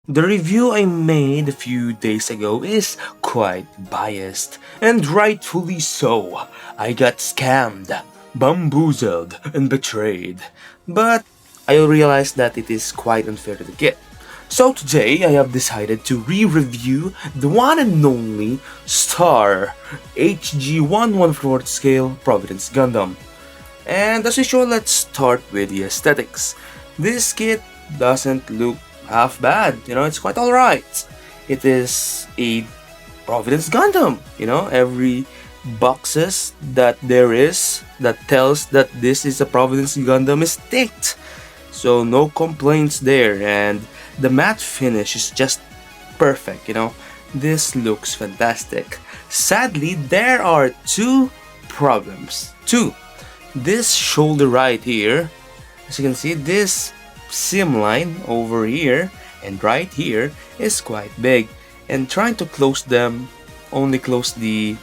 The review I made a few days ago is quite biased, and rightfully so. I got scammed, bamboozled, and betrayed. But I realized that it is quite unfair to the kit. So today I have decided to re-review the one and only Star HG 1/1/4 scale Providence Gundam. And as usual, let's start with the aesthetics. This kit doesn't look half bad, it's quite alright. It is a Providence Gundam, every boxes that there is that tells that this is a Providence Gundam is ticked. So no complaints there, and the matte finish is just perfect, This looks fantastic. Sadly, there are two problems. Two. This shoulder right here, as you can see, this seam line over here and right here is quite big, and trying to close them only close the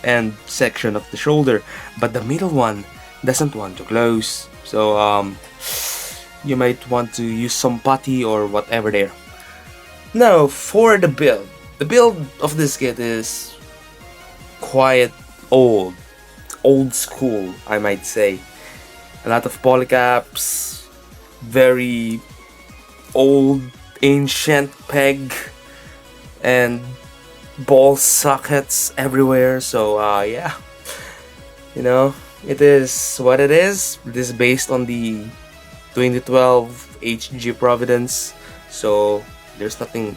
end section of the shoulder, but the middle one doesn't want to close, so you might want to use some putty or whatever there. Now for the build of this kit is quite old school, I might say. A lot of polycaps, very old ancient peg, and ball sockets everywhere. So yeah, it is what it is. It is based on the 2012 HG Providence, so there's nothing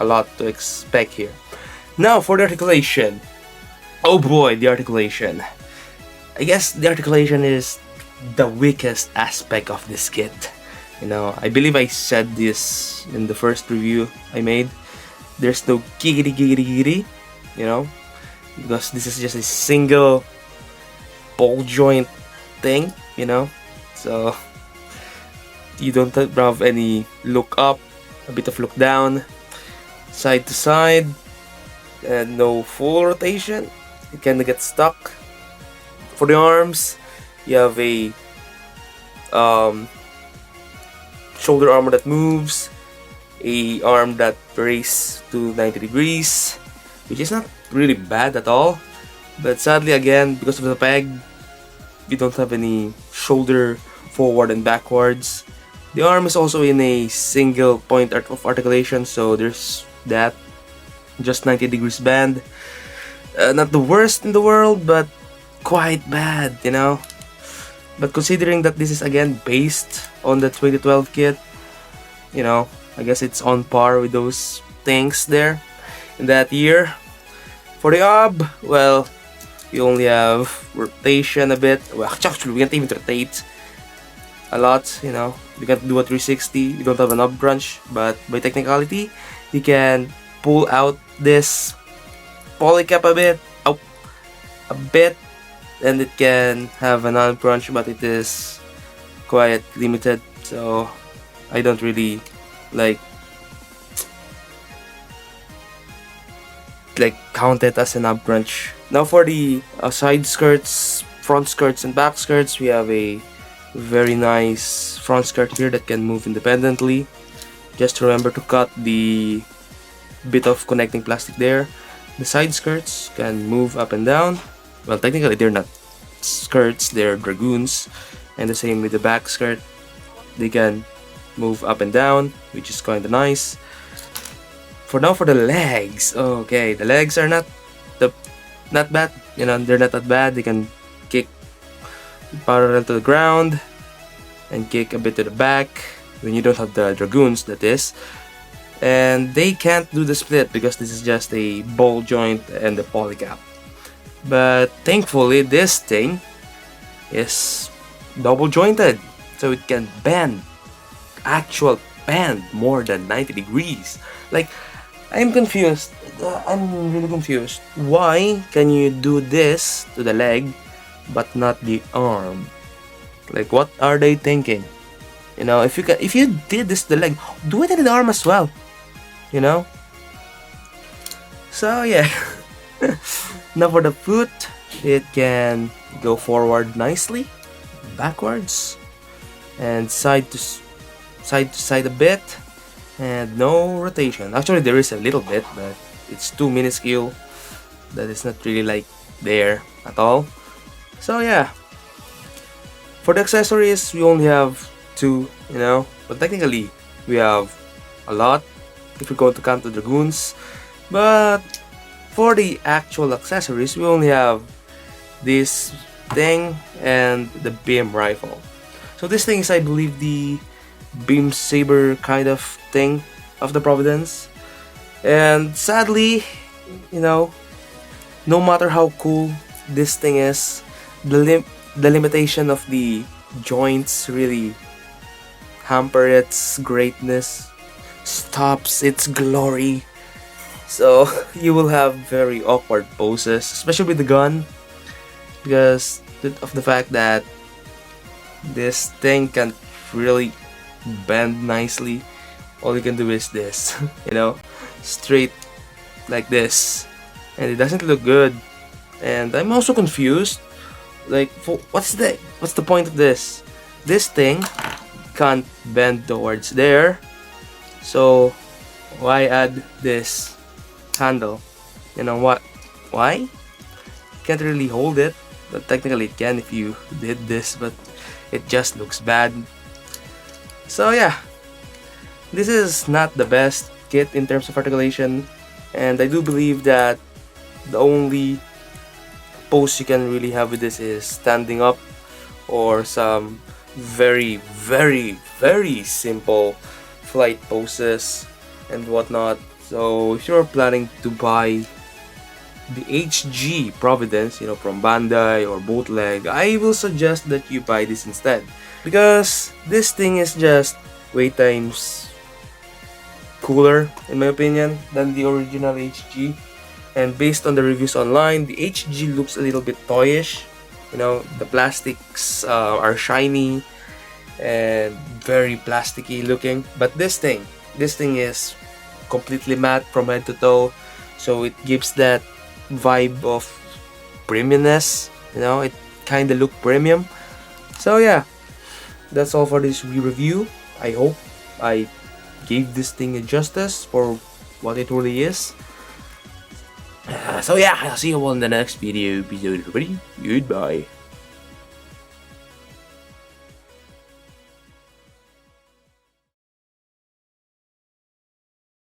a lot to expect here. Now for the articulation. Oh boy, the articulation. I guess the articulation is the weakest aspect of this kit. I believe I said this in the first review I made. There's no giggity, because this is just a single ball joint thing, so you don't have any look up, a bit of look down, side to side, and no full rotation. You kinda get stuck. For the arms, you have a shoulder armor that moves, a arm that races to 90 degrees, which is not really bad at all. But sadly, again, because of the peg, you don't have any shoulder forward and backwards. The arm is also in a single point of articulation, so there's that. Just 90 degrees bend. Not the worst in the world, but quite bad, But considering that this is again based on the 2012 kit, I guess it's on par with those things there in that year. For the ob, well, you only have rotation a bit. Well, actually, we can't even rotate a lot, You can't do a 360, you don't have an ob crunch, but by technicality, you can pull out this polycap a bit, and it can have an arm crunch, but it is quite limited, so I don't really like count it as an ab crunch. Now for the side skirts, front skirts, and back skirts, we have a very nice front skirt here that can move independently. Just remember to cut the bit of connecting plastic there. The side skirts can move up and down. Well, technically they're not skirts, they're dragoons. And the same with the back skirt. They can move up and down, which is kind of nice. For the legs. Okay, the legs are not bad. They're not that bad. They can kick parallel to the ground and kick a bit to the back when you don't have the dragoons, that is. And they can't do the split because this is just a ball joint and the polycap. But thankfully this thing is double jointed, so it can bend more than 90 degrees. I'm confused. I'm really confused. Why can you do this to the leg but not the arm? What are they thinking? If you did this to the leg, do it in the arm as well. So yeah. Now for the foot, it can go forward nicely, backwards, and side to side a bit, and no rotation. Actually, there is a little bit, but it's too minuscule that it's not really like there at all. So yeah, for the accessories, we only have two, but technically we have a lot if we're going to count the dragoons. But for the actual accessories, we only have this thing and the beam rifle. So this thing is, I believe, the beam saber kind of thing of the Providence. And sadly, no matter how cool this thing is, the limitation of the joints really hamper its greatness, stops its glory. So you will have very awkward poses, especially with the gun, because of the fact that this thing can't really bend nicely. All you can do is this, straight like this, and it doesn't look good. And I'm also confused, like, what's the point of this? This thing can't bend towards there, so why add this handle? You know what? Why? Can't really hold it, but technically it can if you did this, but it just looks bad. So yeah, this is not the best kit in terms of articulation, and I do believe that the only pose you can really have with this is standing up, or some very, very, very simple flight poses and whatnot. So if you're planning to buy the HG Providence, from Bandai or bootleg, I will suggest that you buy this instead, because this thing is just way times cooler, in my opinion, than the original HG. And based on the reviews online, the HG looks a little bit toyish. The plastics are shiny and very plasticky looking. But this thing is completely matte from head to toe, so it gives that vibe of premiumness. It kind of look premium. So yeah, that's all for this review. I hope I gave this thing a justice for what it really is. So yeah, I'll see you all in the next video episode, everybody. Goodbye.